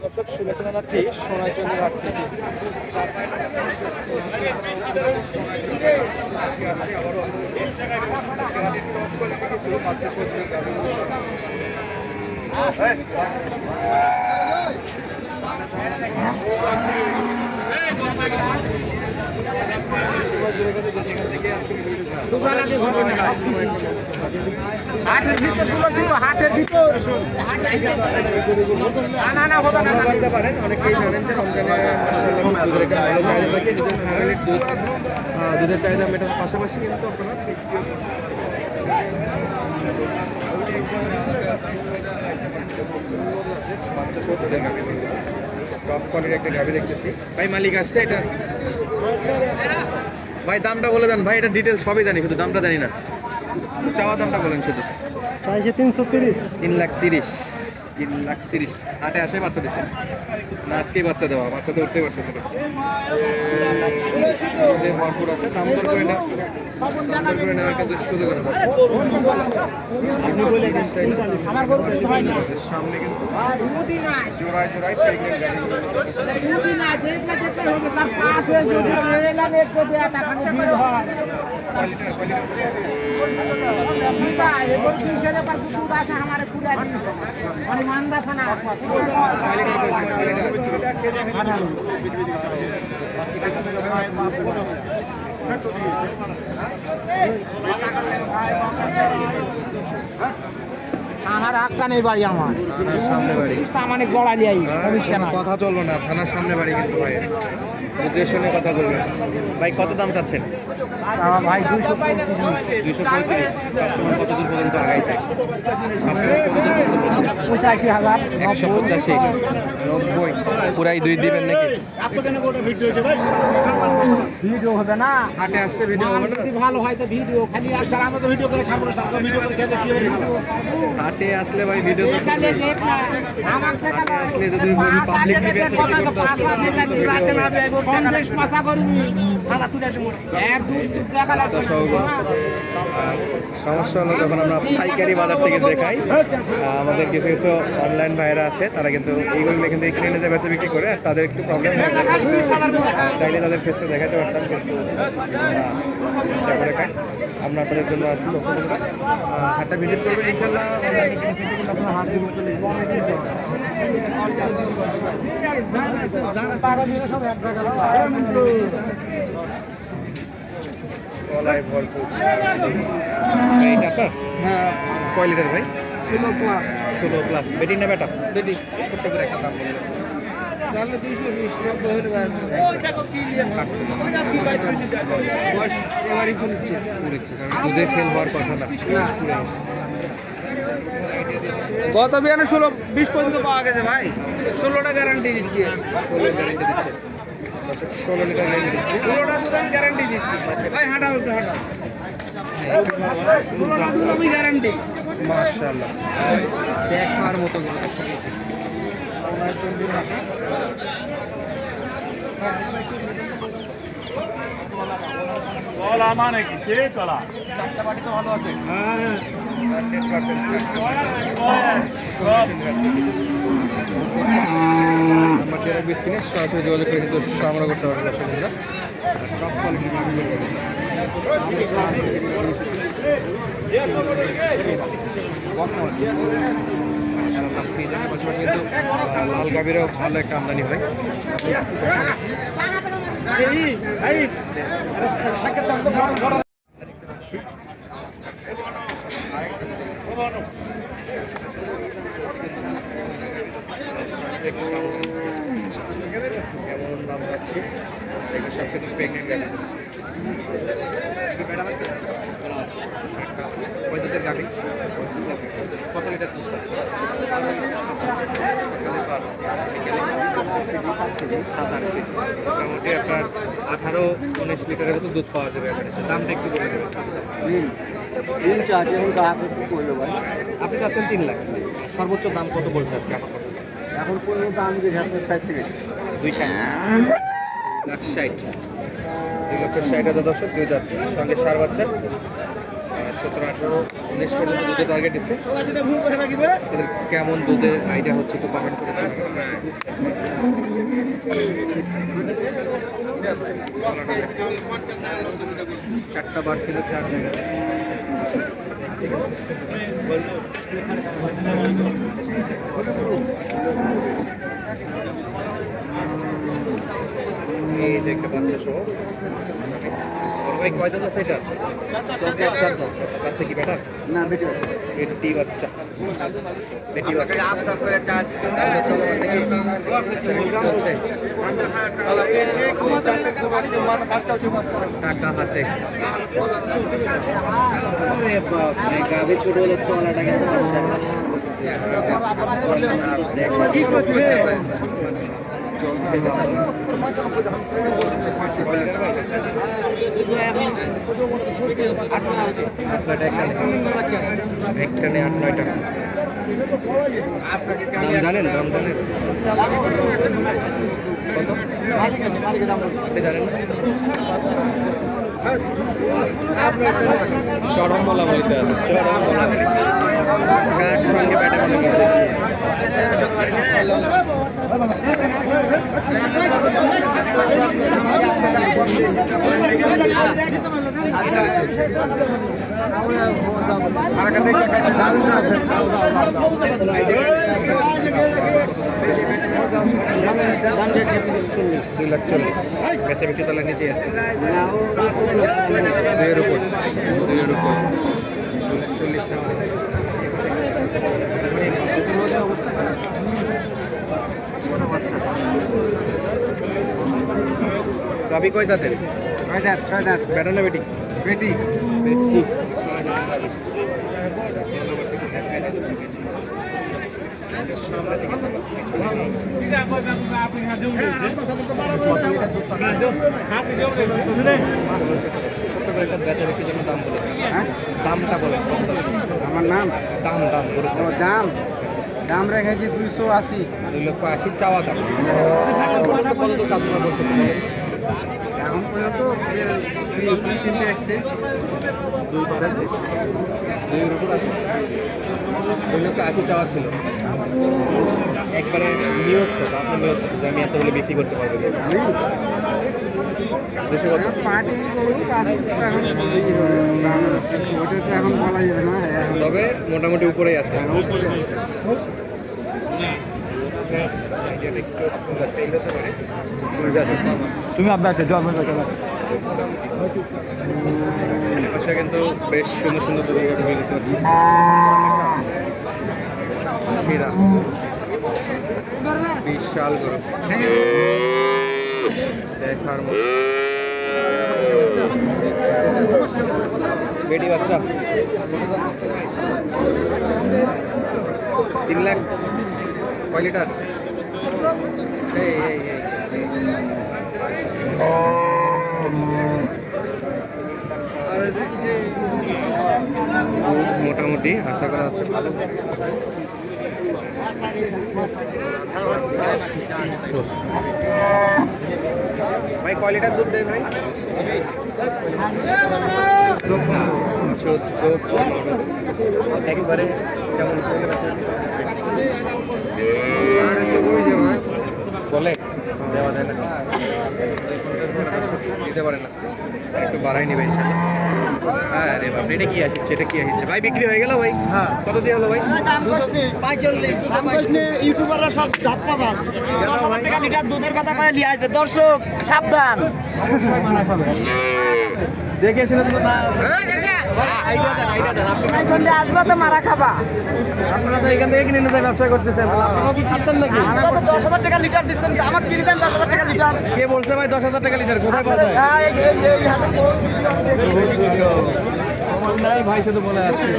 দর্শক শুভেচ্ছা জানাচ্ছি সোনাইচন্দ্রের হাট থেকে। আসছি আবারও আজকে রাতে টপ কোয়ালিটি কিছু বাচ্চা সবজি পারেন। অনেকেই জানেন যে রমজানে দুধের একটা ভালো চাহিদা থাকে, নিজের ফ্যামিলির দুধের চাহিদা মেটার পাশাপাশি কিন্তু আপনারা বাচ্চা সহ টপ কোয়ালিটির একটা গাভি দেখতেছি। ভাই মালিক আসছে এটা, ভাই দামটা বলে দেন ভাই, এটা ডিটেলস সবই জানি, শুধু দামটা জানি না। চাওয়া দামটা বলেন শুধু। 330। 3,30,000। 3,30,000 হাটে আসে বাচ্চা দিচ্ছেন না? আজকেই বাচ্চা দেওয়া, বাচ্চা তো উঠতে পারতেছে না, ভরপুর আছে। দাম দর করে না, দাম দর করে নেওয়ার কিন্তু সুযোগ আছে। সামনে কিন্তু জোড়ায় জোড়ায় থানার হাক্কা নেই বাড়ি আমার, সামনে বাড়ি মানে গড়া দিয়ে কথা চললো না। থানার সামনে বাড়ি কিন্তু ভাই, বুঝে শুনে কথা বলবেন। ভাই কত দাম চাচ্ছেন? ভাই 235। কাস্টমার কত দূর পর্যন্ত আগাইছে? কাস্টমার কত দূর পর্যন্ত বলছে? 85,000। 185, 90 পুরাই দুই দিবেন নাকি? ভিডিও হবে না, হাটে আসছে ভিডিও হবে না? যদি ভালো হয় তো ভিডিও খালি আসলে আমরা তো ভিডিও করে ছাড়বো না, ভিডিও করে ছেড়ে কি হবে? হাটে আসলে ভাই ভিডিও তো এখানে করবেই। দেখ না আমার দেখা হাটে আসলে যদি পাবলিক ভিডিও করতে রাতে না দেব 50 পাসা করবি সারা তুলে দেব এক দুই টাকা লাগবে। সমস্যা হলো যখন আমরা পাইকারি বাজার থেকে দেখাই, আমাদের কিছু কিছু অনলাইন ভাইরা আছে, তারা কিন্তু এইগুলো কিন্তু এখানে এনে যে বেচা বিক্রি করে, আর তাদের একটু প্রবলেম হয়ে যায়। চাইলে তাদের ফেসটা দেখাতে পারতাম, কিন্তু চেষ্টা করে খাই। আমরা আপনাদের জন্য আসি লক্ষ্য হাটটা ভিজিট করবেন ইনশাল্লাহ। আপনার হাট ভিজিট চলে কলায় ভরপুর। এইটা আপনার? হ্যাঁ। কয় লিটার ভাই? 16+। 16+। বেটি না বেটা? বেটি। ছোট্ট করে একটা দাম বললেন। 220 হলে দুধে ফেল হওয়ার কথা না। গত বিয়ানে 16-20 পর্যন্ত পাওয়া গেছে ভাই, 16টা গ্যারান্টি দিচ্ছি। 16 গ্যারান্টি দিচ্ছে। 16 লিটার গ্যারান্টি দিচ্ছে। 16টা দুধ আমি গ্যারান্টি দিচ্ছি ভাই, হাঁটাও একটু হাঁটাও। 16টা দুধ আমি গ্যারান্টি। মাশাআল্লাহ, দেখার মতো গরু। কলা মানে কি সে কলা? চারটা বাড়ি তো ভালো আছে। হ্যাঁ 100% স্ক্রিনে সরাসরি যোগাযোগ করে কিন্তু সংগ্রহ করতে পারবেন দর্শকরা। টপ কোয়ালিটি পাশাপাশি কিন্তু লাল গাভীরও ভালো একটা আমদানি হয়। কেমন দাম যাচ্ছে? আর এগুলো সব কিন্তু প্রেগনেন্ট গাভী। কয় দুধের গাভী? কত লিটার দুধ পাচ্ছে? সকালে 12, বিকেলে 7-8 কেজি। মোটামুটি আপনার 18-19 লিটারের মতো দুধ পাওয়া যাবে। দামটা একটু বলে দেবেন। আপনি চাচ্ছেন 3 লাখ, সর্বোচ্চ দাম কত বলছে আজকে এখন পর্যন্ত? এখন পর্যন্ত আমি যে ঘাসের সাইড থেকে 2,60,000। 2,60,000 দর্শক, দুই দাঁত সঙ্গে সার বাচ্চা। 17-18 19 পর্যন্ত দুধের টার্গেট দিচ্ছে। এদের কেমন দুধের আইডিয়া হচ্ছে তো কমেন্ট করে চারটা বার ছিল 4 জায়গায়। এই যে একটা বাচ্চা সহ ভাই কয় দাঁত আছে এটা? বাচ্চা কি বেটা না বেটি বাচ্চা বেটি বাচ্চা টাকা হাতে গাভি ছোট হলে তলাটা কিন্তু চলছে একটা নেই 8-9টা। দাম জানেন? দাম জানেন কত? আপনি জানেন না? চরম বলা বলিতে আছে, চরম বলা যার সঙ্গে ব্যাটা বলে কিন্তু বেচা বিক্রি তলার নিচে আসতেছে 2-এর উপর 2-40 গাভি কয় দাঁতের? 6 দাঁত। বেটা না বেটি? বেটি। দামটা বলে আমার নাম দাম দাম রেখেছি 280। 2,80,000 চাওয়া দাম। কত কাস্টমার বলছে এখন পর্যন্ত 3 আসছে, 2বার আছে, 2-এর উপর আছে। 2,80,000 চাওয়া ছিল। একবারে নিয়োগ করবো, আপনার নিয়োগ করবো আমি এত বলে বিক্রি করতে পারবো। তবে মোটামুটি উপরেই আছে। তুমি কিন্তু বেশ সুন্দর সুন্দর দুধ দেখতে পাচ্ছি। বিশাল গরু দেখার মতো। বেটি বাচ্চা 3 লাখ। কয় লিটার? মোটামুটি আশা করা হচ্ছে ভালো। ভাই কয় লিটার দুধ দেয় ভাই? 14-15 একবারে কেমন বলে দেওয়া যায় না, দিতে পারে না, একটু বাড়াই নেবে ইনশাল্লাহ। হ্যাঁ রে বাপ, এটা কি আসছে? এটা কি আসছে ভাই? বিক্রি হয়ে গেল ভাই? কত দিয়ে হলো ভাই? 45 ইউটিউবাররা সব ধাপ্পা বাজ 10,000 টাকা লিটার দুধের কথা কয়ে লিয়ে আসছে। দর্শক সাবধান, দেখে শুনে তো আসবো তো মারা খাবা। আপনারা তো এখান থেকে কিনে নিয়ে ব্যবসা করতেছেন, আপনারা কি খাচ্ছেন নাকি? 10,000 টাকা লিটার দিচ্ছেন, আমাকে কিনে দেন 10,000 টাকা লিটার। কে বলছে ভাই 10,000 টাকা লিটার? কোথায় পাওয়া যায়? ভাই শুধু বলে যাচ্ছে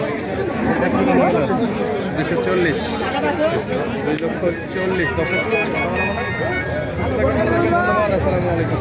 240, 2,40,000। ধন্যবাদ, আসসালামু আলাইকুম।